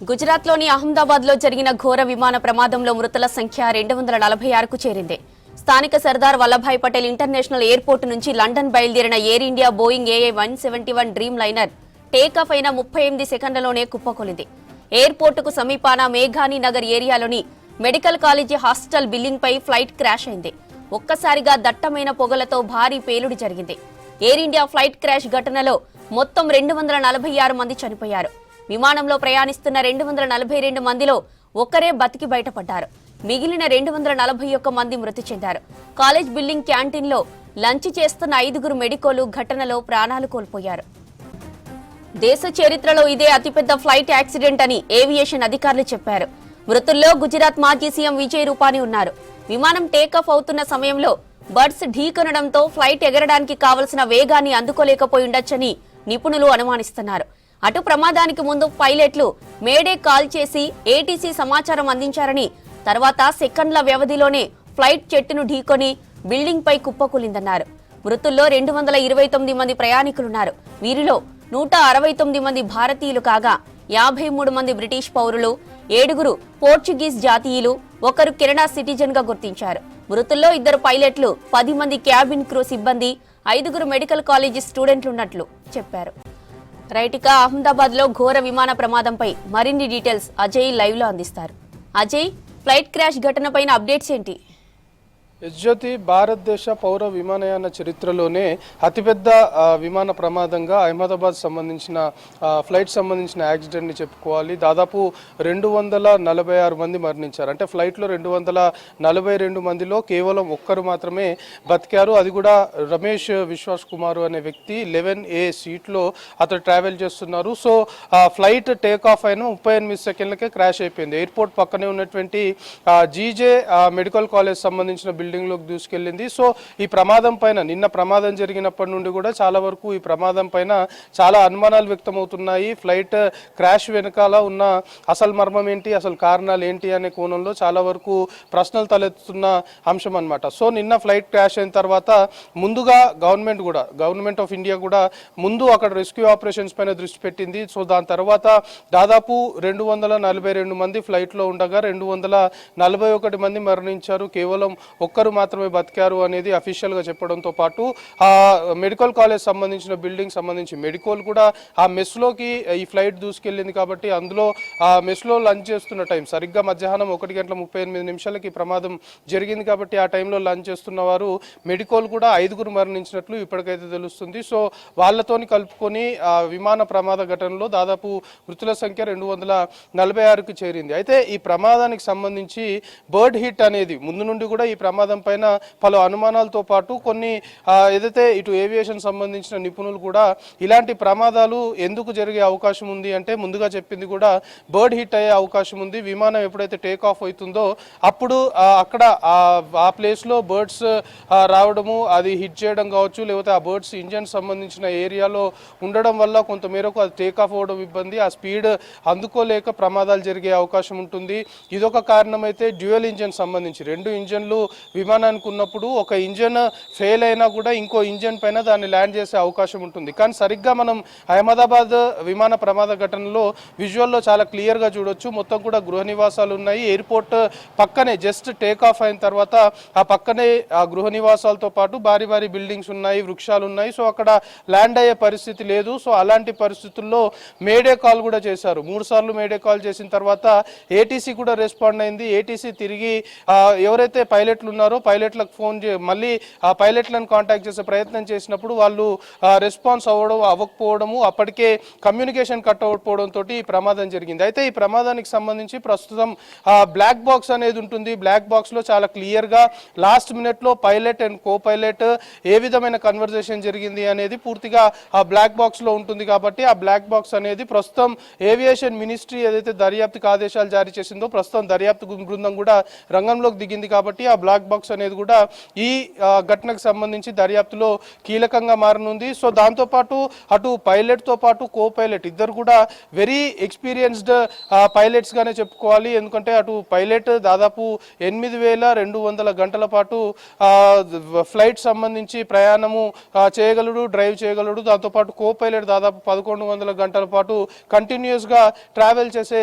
గుజరాత్లోని అహ్మదాబాద్లో జరిగిన ఘోర విమాన ప్రమాదంలో మృతుల సంఖ్య 246కు చేరింది. స్థానిక సర్దార్ వల్లభాయ్ పటేల్ ఇంటర్నేషనల్ ఎయిర్పోర్టు నుంచి లండన్ బయలుదేరిన Air India Boeing AA-171 Dreamliner takeoff అయిన 38 సెకండ్లలోనే కుప్పకూలింది. ఎయిర్పోర్టుకు సమీపాన మేఘానీ నగర్ ఏరియాలోని మెడికల్ కాలేజీ హాస్టల్ బిల్డింగ్ పై ఫ్లైట్ క్రాష్ అయింది. ఒక్కసారిగా దట్టమైన పొగలతో భారీ పేలుడు జరిగింది. ఎయిర్ ఇండియా ఫ్లైట్ క్రాష్ ఘటనలో మొత్తం 246 మంది చనిపోయారు. విమానంలో ప్రయాణిస్తున్న 242 మందిలో ఒక్కరే బతికి బయటపడ్డారు. మిగిలిన 241 మంది మృతి చెందారు. కాలేజ్ బిల్డింగ్ క్యాంటీన్లో లంచ్ చేస్తున్న 5 మెడికోలు ఘటనలో ప్రాణాలు కోల్పోయారు. దేశ చరిత్రలో ఇదే అతిపెద్ద ఫ్లైట్ యాక్సిడెంట్ అని ఏవియేషన్ అధికారులు చెప్పారు. మృతుల్లో గుజరాత్ మాజీ సీఎం విజయ్ రూపానీ ఉన్నారు. విమానం టేకాఫ్ అవుతున్న సమయంలో బర్డ్స్ ఢీకొనడంతో ఫ్లైట్ ఎగరడానికి కావలసిన వేగాన్ని అందుకోలేకపోయి ఉండొచ్చని నిపుణులు అనుమానిస్తున్నారు. అటు ప్రమాదానికి ముందు పైలట్లు మేడే కాల్ చేసి ఏటీసీ సమాచారం అందించారని, తర్వాత సెకండ్ల వ్యవధిలోనే ఫ్లైట్ చెట్టును ఢీకొని బిల్డింగ్ పై కుప్పకూలిందన్నారు. మృతుల్లో 229 మంది ప్రయాణికులున్నారు. వీరిలో 169 మంది భారతీయులు కాగా 53 మంది బ్రిటిష్ పౌరులు, 7 పోర్చుగీస్ జాతీయులు, 1 కెనడా సిటిజన్ గా గుర్తించారు. మృతుల్లో 2 పైలట్లు, 10 మంది క్యాబిన్ క్రూ సిబ్బంది, 5 మెడికల్ కాలేజీ స్టూడెంట్లున్నట్లు చెప్పారు. రైటిక అహ్మదాబాద్ లో ఘోర విమాన ప్రమాదంపై మరిన్ని డీటెయిల్స్ అజయ్ లైవ్ లో అందిస్తారు. అజయ్, ఫ్లైట్ క్రాష్ ఘటనపైన అప్డేట్స్ ఏంటి? యజ్యోతి, భారతదేశ పౌర విమానయాన చరిత్రలోనే అతిపెద్ద విమాన ప్రమాదంగా అహ్మదాబాద్ సంబంధించిన ఫ్లైట్ సంబంధించిన యాక్సిడెంట్ని చెప్పుకోవాలి. దాదాపు 246 మంది మరణించారు. అంటే ఫ్లైట్లో 242 మందిలో కేవలం ఒక్కరు మాత్రమే బతికారు. అది కూడా రమేష్ విశ్వాస్ కుమార్ అనే వ్యక్తి 11A సీట్లో అతను ట్రావెల్ చేస్తున్నారు. సో ఫ్లైట్ టేక్ ఆఫ్ అయిన 38 సెకండ్లకే క్రాష్ అయిపోయింది. ఎయిర్పోర్ట్ పక్కనే ఉన్నటువంటి జీజే మెడికల్ కాలేజ్ సంబంధించిన బిల్డింగ్ లోకి దూసుకెళ్ళింది. సో ఈ ప్రమాదం పైన నిన్న ప్రమాదం జరిగినప్పటి నుండి కూడా చాలా వరకు ఈ ప్రమాదం పైన చాలా అనుమానాలు వ్యక్తమవుతున్నాయి. ఫ్లైట్ క్రాష్ వెనకాల ఉన్న అసలు మర్మం ఏంటి, అసలు కారణాలు ఏంటి అనే కోణంలో చాలా వరకు ప్రశ్నలు తలెత్తుతున్న అంశం అన్నమాట. సో నిన్న ఫ్లైట్ క్రాష్ అయిన తర్వాత ముందుగా గవర్నమెంట్ ఆఫ్ ఇండియా కూడా ముందు అక్కడ రెస్క్యూ ఆపరేషన్స్ పైన దృష్టి పెట్టింది. సో దాని తర్వాత దాదాపు 242 మంది ఫ్లైట్లో ఉండగా 241 మంది మరణించారు. కేవలం ఒక్కరు మాత్రమే బతికారు అనేది అఫీషియల్ గా చెప్పడంతో పాటు ఆ మెడికల్ కాలేజ్ సంబంధించిన బిల్డింగ్ సంబంధించి మెడికోల్ కూడా ఆ మెస్ లోకి ఈ ఫ్లైట్ దూసుకెళ్లింది. కాబట్టి అందులో ఆ మెస్ లో లంచ్ చేస్తున్న టైం సరిగ్గా మధ్యాహ్నం 1:38 ప్రమాదం జరిగింది. కాబట్టి ఆ టైంలో లంచ్ చేస్తున్న వారు మెడికోల్ కూడా 5 మరణించినట్లు ఇప్పటికైతే తెలుస్తుంది. సో వాళ్ళతోని కలుపుకొని ఆ విమాన ప్రమాద ఘటనలో దాదాపు మృతుల సంఖ్య 246కి చేరింది. అయితే ఈ ప్రమాదానికి సంబంధించి బర్డ్ హిట్ అనేది ముందు నుండి కూడా ఈ ప్రమాదం పైన పలు అనుమానాలతో పాటు కొన్ని ఏదైతే ఇటు ఏవియేషన్ సంబంధించిన నిపుణులు కూడా ఇలాంటి ప్రమాదాలు ఎందుకు జరిగే అవకాశం ఉంది అంటే ముందుగా చెప్పింది కూడా బర్డ్ హిట్ అయ్యే అవకాశం ఉంది. విమానం ఎప్పుడైతే టేక్ ఆఫ్ అవుతుందో అప్పుడు అక్కడ ఆ ప్లేస్ లో బర్డ్స్ రావడము, అది హిట్ చేయడం కావచ్చు, లేకపోతే ఆ బర్డ్స్ ఇంజన్ సంబంధించిన ఏరియాలో ఉండడం వల్ల కొంతమేరకు అది టేక్ ఆఫ్ అవ్వడం ఇబ్బంది, ఆ స్పీడ్ అందుకోలేక ప్రమాదాలు జరిగే అవకాశం ఉంటుంది. ఇదొక కారణం. అయితే డ్యూయల్ ఇంజన్ సంబంధించి 2 ఇంజన్లు విమానానికి ఉన్నప్పుడు ఒక ఇంజన్ ఫెయిల్ అయినా కూడా ఇంకో ఇంజన్ పైన దాన్ని ల్యాండ్ చేసే అవకాశం ఉంటుంది. కానీ సరిగ్గా మనం అహ్మదాబాద్ విమాన ప్రమాద ఘటనలో విజువల్లో చాలా క్లియర్గా చూడొచ్చు. మొత్తం కూడా గృహ నివాసాలు ఉన్నాయి. ఎయిర్పోర్ట్ పక్కనే జస్ట్ టేక్ ఆఫ్ అయిన తర్వాత ఆ పక్కనే ఆ గృహ నివాసాలతో పాటు భారీ భారీ బిల్డింగ్స్ ఉన్నాయి, వృక్షాలు ఉన్నాయి. సో అక్కడ ల్యాండ్ అయ్యే పరిస్థితి లేదు. సో అలాంటి పరిస్థితుల్లో మేడే కాల్ కూడా చేశారు. 3 సార్లు మేడే కాల్ చేసిన తర్వాత ఏటీసీ కూడా రెస్పాండ్ అయింది. ఏటీసీ తిరిగి ఎవరైతే పైలట్లు ఉన్నారో పైలట్లకు ఫోన్ మళ్ళీ ఆ పైలట్లను కాంటాక్ట్ చేసే ప్రయత్నం చేసినప్పుడు వాళ్ళు రెస్పాన్స్ అవ్వకపోవడము, అప్పటికే కమ్యూనికేషన్ కట్ అవ్వకపోవడంతో ఈ ప్రమాదం జరిగింది. అయితే ఈ ప్రమాదానికి సంబంధించి ప్రస్తుతం బ్లాక్ బాక్స్ అనేది ఉంటుంది. బ్లాక్ బాక్స్ లో చాలా క్లియర్ గా లాస్ట్ మినిట్ లో పైలట్ అండ్ కో పైలట్ ఏ విధమైన కన్వర్జేషన్ జరిగింది అనేది పూర్తిగా ఆ బ్లాక్ బాక్స్ లో ఉంటుంది. కాబట్టి ఆ బ్లాక్ బాక్స్ అనేది ప్రస్తుతం ఏవియేషన్ మినిస్ట్రీ ఏదైతే దర్యాప్తుకు ఆదేశాలు జారీ చేసిందో ప్రస్తుతం దర్యాప్తు బృందం కూడా రంగంలోకి దిగింది. కాబట్టి ఆ బ్లాక్ బాక్స్ అనేది కూడా ఈ ఘటనకు సంబంధించి దర్యాప్తులో కీలకంగా మారనుంది. సో దాంతోపాటు అటు పైలట్తో పాటు కో పైలట్ ఇద్దరు కూడా వెరీ ఎక్స్పీరియన్స్డ్ పైలట్స్ గానే చెప్పుకోవాలి. ఎందుకంటే అటు పైలట్ దాదాపు 8,200 గంటల పాటు ఫ్లైట్ సంబంధించి ప్రయాణము చేయగలడు, డ్రైవ్ చేయగలడు. దాంతోపాటు కో పైలట్ దాదాపు 1,100 గంటల పాటు కంటిన్యూస్ గా ట్రావెల్ చేసే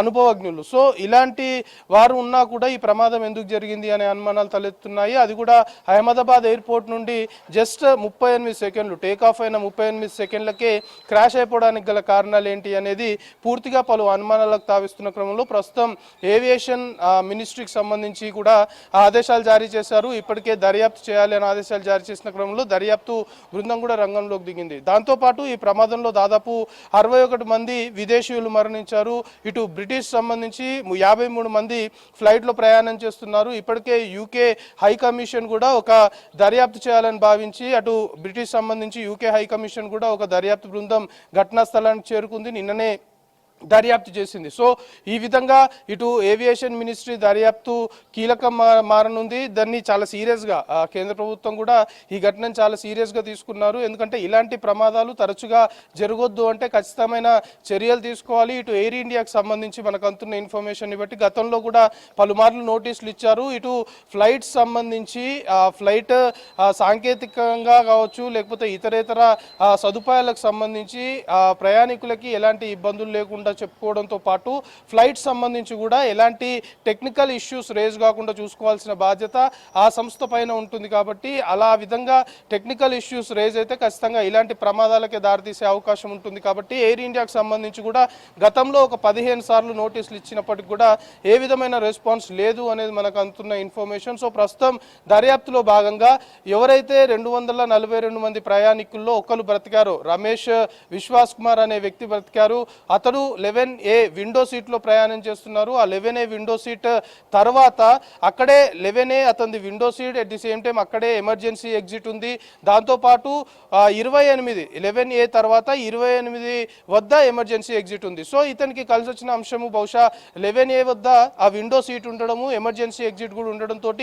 అనుభవజ్ఞులు. సో ఇలాంటి వారు ఉన్నా కూడా ఈ ప్రమాదం ఎందుకు జరిగింది అనే అనుమానాలు తలెత్తున్నాయి. అది కూడా అహ్మదాబాద్ ఎయిర్పోర్ట్ నుండి జస్ట్ 38 సెకండ్లు టేక్ ఆఫ్ అయిన 38 సెకండ్లకే క్రాష్ అయిపోవడానికి గల కారణాలు ఏంటి అనేది పూర్తిగా పలు అనుమానాలకు తావిస్తున్న క్రమంలో ప్రస్తుతం ఏవియేషన్ మినిస్ట్రీకి సంబంధించి కూడా ఆదేశాలు జారీ చేశారు. ఇప్పటికే దర్యాప్తు చేయాలి అని ఆదేశాలు జారీ చేసిన క్రమంలో దర్యాప్తు బృందం కూడా రంగంలోకి దిగింది. దాంతోపాటు ఈ ప్రమాదంలో దాదాపు 61 మంది విదేశీయులు మరణించారు. ఇటు బ్రిటిష్ సంబంధించి 53 మంది ఫ్లైట్లో ప్రయాణం చేస్తున్నారు. ఇప్పటికే యూకే హై కమిషన్ కూడా ఒక దర్యాప్తు చేయాలని భావించి అటు బ్రిటిష్ సంబంధించి యూకే హై కమిషన్ కూడా ఒక దర్యాప్తు బృందం ఘటనా స్థలానికి చేరుకుంది, నిన్ననే దర్యాప్తు చేసింది. సో ఈ విధంగా ఇటు ఏవియేషన్ మినిస్ట్రీ దర్యాప్తు కీలకం మారనుంది. దాన్ని చాలా సీరియస్గా కేంద్ర ప్రభుత్వం కూడా ఈ ఘటనను చాలా సీరియస్గా తీసుకున్నారు. ఎందుకంటే ఇలాంటి ప్రమాదాలు తరచుగా జరగొద్దు అంటే ఖచ్చితమైన చర్యలు తీసుకోవాలి. ఇటు ఎయిర్ ఇండియాకి సంబంధించి మనకు అందుతున్న ఇన్ఫర్మేషన్ బట్టి గతంలో కూడా పలుమార్లు నోటీసులు ఇచ్చారు. ఇటు ఫ్లైట్స్ సంబంధించి ఫ్లైట్ సాంకేతికంగా కావచ్చు లేకపోతే ఇతరేతర సదుపాయాలకు సంబంధించి ప్రయాణికులకి ఎలాంటి ఇబ్బందులు లేకుండా చెప్పుకోవడంతో పాటు ఫ్లైట్ సంబంధించి కూడా ఎలాంటి టెక్నికల్ ఇష్యూస్ రేజ్ కాకుండా చూసుకోవాల్సిన బాధ్యత ఆ సంస్థ పైన ఉంటుంది. కాబట్టి అలా విధంగా టెక్నికల్ ఇష్యూస్ రేజ్ అయితే ఖచ్చితంగా ఇలాంటి ప్రమాదాలకే దారితీసే అవకాశం ఉంటుంది. కాబట్టి ఎయిర్ ఇండియాకి సంబంధించి కూడా గతంలో ఒక 15 సార్లు నోటీసులు ఇచ్చినప్పటికీ కూడా ఏ విధమైన రెస్పాన్స్ లేదు అనేది మనకు అందుతున్న ఇన్ఫర్మేషన్. సో ప్రస్తుతం దర్యాప్తులో భాగంగా ఎవరైతే 242 మంది ప్రయాణికుల్లో ఒకరు బ్రతికారో రమేష్ విశ్వాస్ కుమార్ అనే వ్యక్తి బ్రతికారు. అతడు 11A విండో సీట్లో ప్రయాణం చేస్తున్నారు. ఆ 11A విండో సీట్ తర్వాత అక్కడే 11A అతని window seat at the same time అక్కడే ఎమర్జెన్సీ ఎగ్జిట్ ఉంది. దాంతోపాటు 28 11A తర్వాత 28 వద్ద ఎమర్జెన్సీ ఎగ్జిట్ ఉంది. సో ఇతనికి కలిసి వచ్చిన అంశము బహుశా 11A వద్ద ఆ విండో సీట్ ఉండడము ఎమర్జెన్సీ ఎగ్జిట్ కూడా ఉండడంతో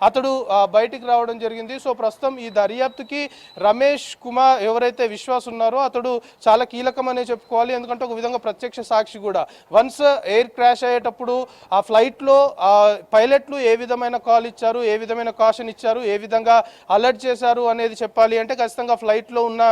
అతడు బయటికి రావడం జరిగింది. సో ప్రస్తుతం ఈ దర్యాప్తుకి రమేష్ కుమార్ ఎవరైతే విశ్వాస్ ఉన్నారో అతడు చాలా కీలకమనే చెప్పుకోవాలి. ఎందుకంటే ఒక విధంగా ప్రత్యక్ష సాక్షి కూడా. వన్స్ ఎయిర్ క్రాష్ అయ్యేటప్పుడు ఆ ఫ్లైట్లో పైలట్లు ఏ విధమైన కాల్ ఇచ్చారు, ఏ విధమైన కాషన్ ఇచ్చారు, ఏ విధంగా అలర్ట్ చేశారు అనేది చెప్పాలి అంటే ఖచ్చితంగా ఫ్లైట్లో ఉన్న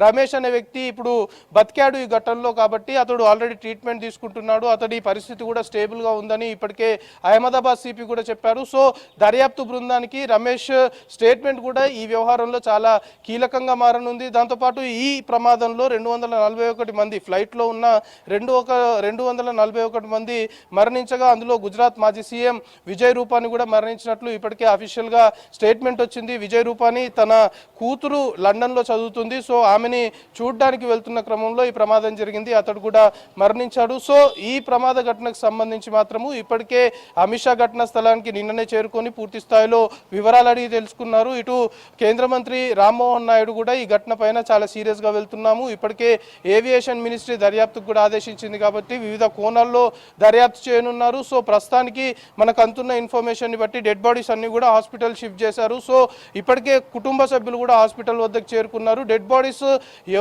రమేష్ అనే వ్యక్తి ఇప్పుడు బతికాడు ఈ ఘటనలో. కాబట్టి అతడు ఆల్రెడీ ట్రీట్మెంట్ తీసుకుంటున్నాడు. అతడి పరిస్థితి కూడా స్టేబుల్గా ఉందని ఇప్పటికే అహ్మదాబాద్ సిపి కూడా చెప్పారు. సో దర్యాప్తు బృందానికి రమేష్ స్టేట్మెంట్ కూడా ఈ వ్యవహారంలో చాలా కీలకంగా మారనుంది. దాంతోపాటు ఈ ప్రమాదంలో 241 మంది ఫ్లైట్లో ఉన్న 241 మంది మరణించగా అందులో గుజరాత్ మాజీ సీఎం విజయ్ రూపాని కూడా మరణించినట్లు ఇప్పటికే అఫీషియల్గా స్టేట్మెంట్ వచ్చింది. విజయ్ రూపాని తన కూతురు లండన్లో చదువుతుంది. సో ఆమెని చూడడానికి వెళ్తున్న క్రమంలో ఈ ప్రమాదం జరిగింది, అతడు కూడా మరణించాడు. సో ఈ ప్రమాద ఘటనకు సంబంధించి మాత్రము ఇప్పటికే అమిత్ షా ఘటనా స్థలానికి నిన్ననే చేరుకొని పూర్తి స్థాయిలో వివరాలు అడిగి తెలుసుకున్నారు. ఇటు కేంద్ర మంత్రి రామ్మోహన్ నాయుడు కూడా ఈ ఘటన పైన చాలా సీరియస్గా వెళ్తున్నాము, ఇప్పటికే ఏవియేషన్ మినిస్ట్రీ దర్యాప్తుకు కూడా ఆదేశించింది కాబట్టి వివిధ కోణాల్లో దర్యాప్తు చేయనున్నారు. సో ప్రస్తుతానికి మనకు అందుతున్న ఇన్ఫర్మేషన్ బట్టి డెడ్ బాడీస్ అన్ని కూడా హాస్పిటల్ షిఫ్ట్ చేశారు. సో ఇప్పటికే కుటుంబ సభ్యులు కూడా హాస్పిటల్ వద్దకు చేరుకున్నారు. డెడ్ బాడీస్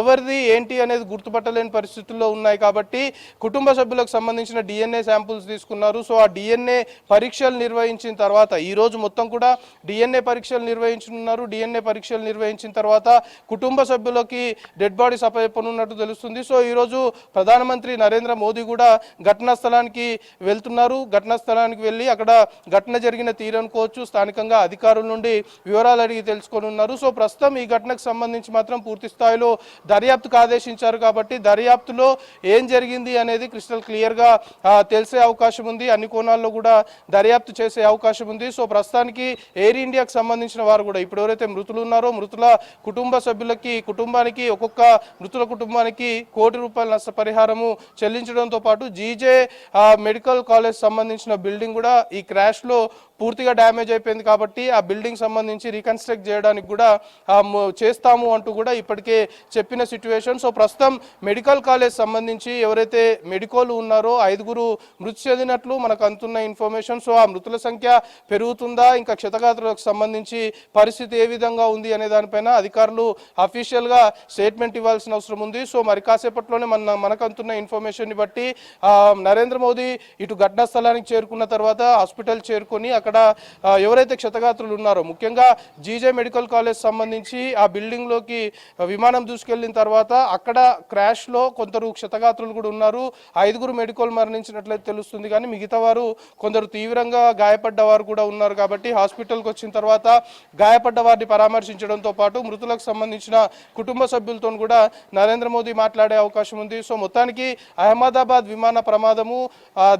ఎవరిది ఏంటి అనేది గుర్తుపట్టలేని పరిస్థితుల్లో ఉన్నాయి కాబట్టి కుటుంబ సభ్యులకు సంబంధించిన DNA శాంపుల్స్ తీసుకున్నారు. సో ఆ DNA పరీక్షలు నిర్వహించిన తర్వాత ఈ రోజు మొత్తం కూడా DNA పరీక్షలు నిర్వహించనున్నారు. DNA పరీక్షలు నిర్వహించిన తర్వాత కుటుంబ సభ్యులకి డెడ్ బాడీస్ అప్పచెప్పనున్నట్టు తెలుస్తుంది. సో ఈరోజు ప్రధానమంత్రి నరేంద్ర మోదీ కూడా ఘటనా స్థలానికి వెళ్తున్నారు. ఘటనా స్థలానికి వెళ్ళి అక్కడ ఘటన జరిగిన తీరనుకోవచ్చు స్థానికంగా అధికారుల నుండి వివరాలు అడిగి తెలుసుకొనున్నారు. సో ప్రస్తుతం ఈ ఘటనకు సంబంధించి మాత్రం పూర్తి స్థాయిలో దర్యాప్తుకు ఆదేశించారు కాబట్టి దర్యాప్తులో ఏం జరిగింది అనేది క్రిస్టల్ క్లియర్గా తెలిసే అవకాశం ఉంది. అన్ని కోణాల్లో కూడా దర్యాప్తు చేసే అవకాశం ఉంది. సో ప్రస్తుతానికి ఎయిర్ ఇండియాకు సంబంధించిన వారు కూడా ఇప్పుడు ఎవరైతే మృతులు ఉన్నారో మృతుల కుటుంబ సభ్యులకి కుటుంబానికి ఒక్కొక్క మృతుల కుటుంబానికి ₹1,00,00,000 నష్టపరిహారము చెల్లించడంతో పాటు జీజే మెడికల్ కాలేజ్ సంబంధించిన బిల్డింగ్ కూడా ఈ క్రాష్లో పూర్తిగా డ్యామేజ్ అయిపోయింది కాబట్టి ఆ బిల్డింగ్ సంబంధించి రీకన్స్ట్రక్ట్ చేయడానికి కూడా చేస్తాము అంటూ కూడా ఇప్పటికే చెప్పిన సిచ్యువేషన్. సో ప్రస్తుతం మెడికల్ కాలేజ్ సంబంధించి ఎవరైతే మెడికోలు ఉన్నారో 5 మృతి చెందినట్లు మనకు అందుతున్న ఇన్ఫర్మేషన్. సో ఆ మృతుల సంఖ్య పెరుగుతుందా, ఇంకా క్షతగాత్రులకు సంబంధించి పరిస్థితి ఏ విధంగా ఉంది అనే దానిపైన అధికారులు అఫీషియల్గా స్టేట్మెంట్ ఇవ్వాల్సిన అవసరం ఉంది. సో మరి కాసేపట్లోనే మనకు అందుతున్న ఇన్ఫర్మేషన్ బట్టి నరేంద్ర మోదీ ఇటు ఘటనా స్థలానికి చేరుకున్న తర్వాత హాస్పిటల్ చేరుకొని అక్కడ ఎవరైతే క్షతగాత్రులు ఉన్నారో ముఖ్యంగా జీజే మెడికల్ కాలేజ్ సంబంధించి ఆ బిల్డింగ్లోకి విమానం దూసుకెళ్లిన తర్వాత అక్కడ క్రాష్లో కొందరు క్షతగాత్రులు కూడా ఉన్నారు. 5 మెడికల్ మరణించినట్లయితే తెలుస్తుంది, కానీ మిగతా వారు కొందరు తీవ్రంగా గాయపడ్డ వారు కూడా ఉన్నారు. కాబట్టి హాస్పిటల్కి వచ్చిన తర్వాత గాయపడ్డ వారిని పరామర్శించడంతో పాటు మృతులకు సంబంధించిన కుటుంబ సభ్యులతో కూడా నరేంద్ర మోదీ మాట్లాడే అవకాశం ఉంది. సో మొత్తానికి అహ్మదాబాద్ విమాన ప్రమాదము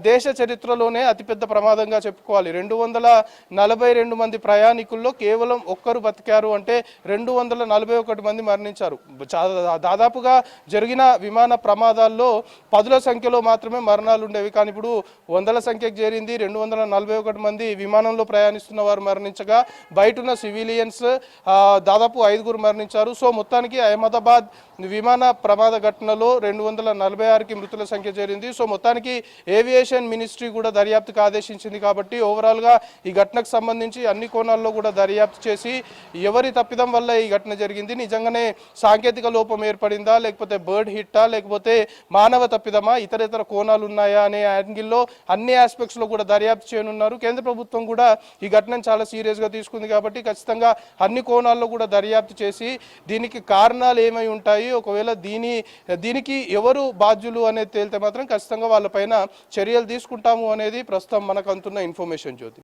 దేశ చరిత్రలోనే అతిపెద్ద ప్రమాదంగా చెప్పుకోవాలి. 242 మంది ప్రయాణికుల్లో కేవలం ఒక్కరు బతికారు అంటే 241 మంది మరణించారు. దాదాపుగా జరిగిన విమాన ప్రమాదాల్లో 10ల సంఖ్యలో మాత్రమే మరణాలు ఉండేవి, కానీ ఇప్పుడు 100ల సంఖ్యకు చేరింది. 241 మంది విమానంలో ప్రయాణిస్తున్న వారు మరణించగా బయట ఉన్న సివిలియన్స్ దాదాపు 5 మరణించారు. సో మొత్తానికి అహ్మదాబాద్ విమాన ప్రమాద ఘటనలో 246కి మృతుల సంఖ్య చేరింది. సో మొత్తానికి ఏవియేషన్ మినిస్ట్రీ కూడా దర్యాప్తుకు ఆదేశించింది. కాబట్టి ఓవరాల్గా ఈ ఘటనకు సంబంధించి అన్ని కోణాల్లో కూడా దర్యాప్తు చేసి ఎవరి తప్పిదం వల్ల ఈ ఘటన జరిగింది, నిజంగానే సాంకేతిక లోపం ఏర్పడిందా, లేకపోతే బర్డ్ హిట్టా, లేకపోతే మానవ తప్పిదమా, ఇతర కోణాలు ఉన్నాయా అనే యాంగిల్లో అన్ని ఆస్పెక్ట్స్లో కూడా దర్యాప్తు చేయనున్నారు. కేంద్ర ప్రభుత్వం కూడా ఈ ఘటనను చాలా సీరియస్గా తీసుకుంది. కాబట్టి ఖచ్చితంగా అన్ని కోణాల్లో కూడా దర్యాప్తు చేసి దీనికి కారణాలు ఏమై ఉంటాయి, ఒకవేళ దీనికి ఎవరు బాధ్యులు అనేది తేలితే మాత్రం ఖచ్చితంగా వాళ్ళపైన చర్యలు తీసుకుంటాము అనేది ప్రస్తుతం మనకు అందుతున్న ఇన్ఫర్మేషన్. జ్యోతి.